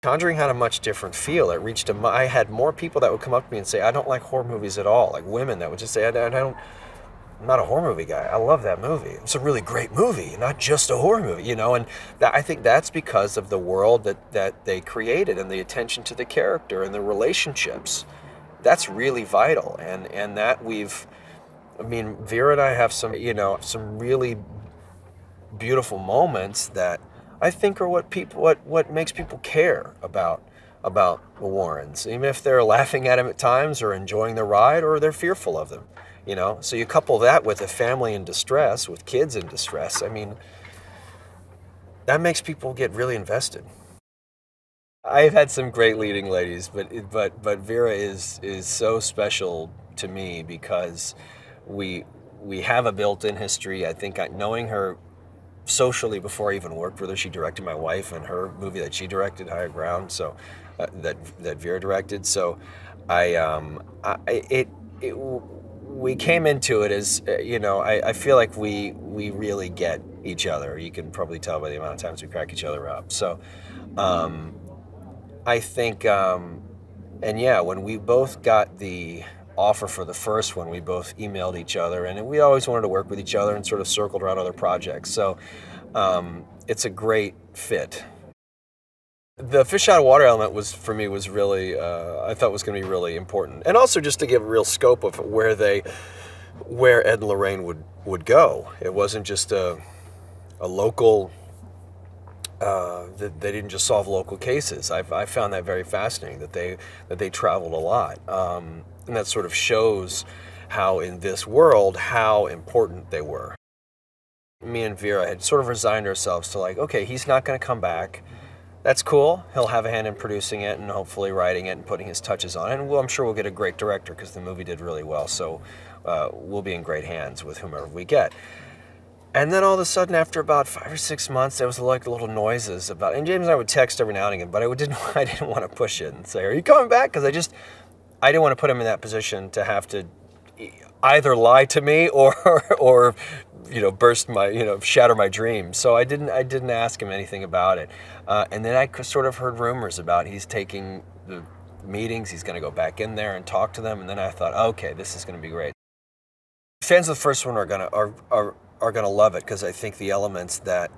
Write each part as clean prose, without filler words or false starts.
Conjuring had a much different feel. It reached I had more people that would come up to me and say, I don't like horror movies at all. Like women that would just say, I'm not a horror movie guy. I love that movie. It's a really great movie, not just a horror movie, and I think that's because of the world that they created and the attention to the character and the relationships. That's really vital, and that Vera and I have some really beautiful moments that I think are what makes people care about the Warrens, even if they're laughing at him at times or enjoying the ride or they're fearful of them. So you couple that with a family in distress, with kids in distress. That makes people get really invested. I've had some great leading ladies, but Vera is so special to me because we have a built-in history. I think knowing her socially before I even worked with her, she directed my wife and her movie that she directed, Higher Ground. So that Vera directed. So we came into it as, I feel like we really get each other. You can probably tell by the amount of times we crack each other up. So I think, when we both got the offer for the first one, we both emailed each other, and we always wanted to work with each other and sort of circled around other projects. So it's a great fit. The fish out of water element was really, I thought was going to be really important. And also just to give a real scope of where Ed and Lorraine would go. It wasn't just a local, they didn't just solve local cases. I found that very fascinating, that they traveled a lot. And that sort of shows how in this world, how important they were. Me and Vera had sort of resigned ourselves to okay, he's not going to come back. That's cool. He'll have a hand in producing it and hopefully writing it and putting his touches on it. And I'm sure we'll get a great director because the movie did really well. So we'll be in great hands with whomever we get. And then all of a sudden, after about 5 or 6 months, there was little noises about. And James and I would text every now and again, but I didn't want to push it and say, "Are you coming back?" Because I didn't want to put him in that position to have to either lie to me or shatter my dreams. So I didn't ask him anything about it. And then I sort of heard rumors about he's taking the meetings, he's going to go back in there and talk to them. And then I thought, okay, this is going to be great. Fans of the first one are gonna love it because I think the elements that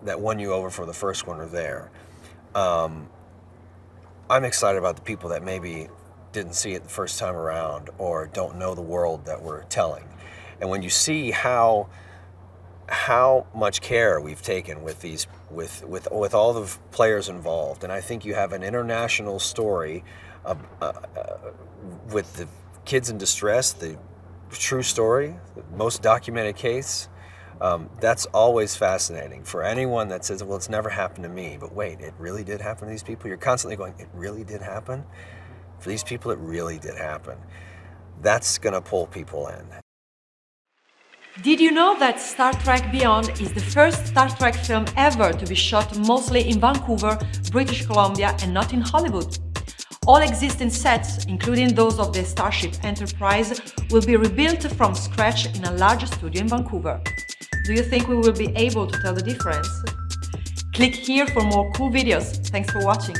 won you over for the first one are there. I'm excited about the people that maybe didn't see it the first time around or don't know the world that we're telling. And when you see how much care we've taken with all the players involved, and I think you have an international story with the kids in distress, the true story, the most documented case. That's always fascinating for anyone that says, well, it's never happened to me. But wait, it really did happen to these people? You're constantly going, it really did happen? For these people, it really did happen. That's going to pull people in. Did you know that Star Trek Beyond is the first Star Trek film ever to be shot mostly in Vancouver, British Columbia, and not in Hollywood? All existing sets, including those of the Starship Enterprise, will be rebuilt from scratch in a large studio in Vancouver. Do you think we will be able to tell the difference? Click here for more cool videos. Thanks for watching.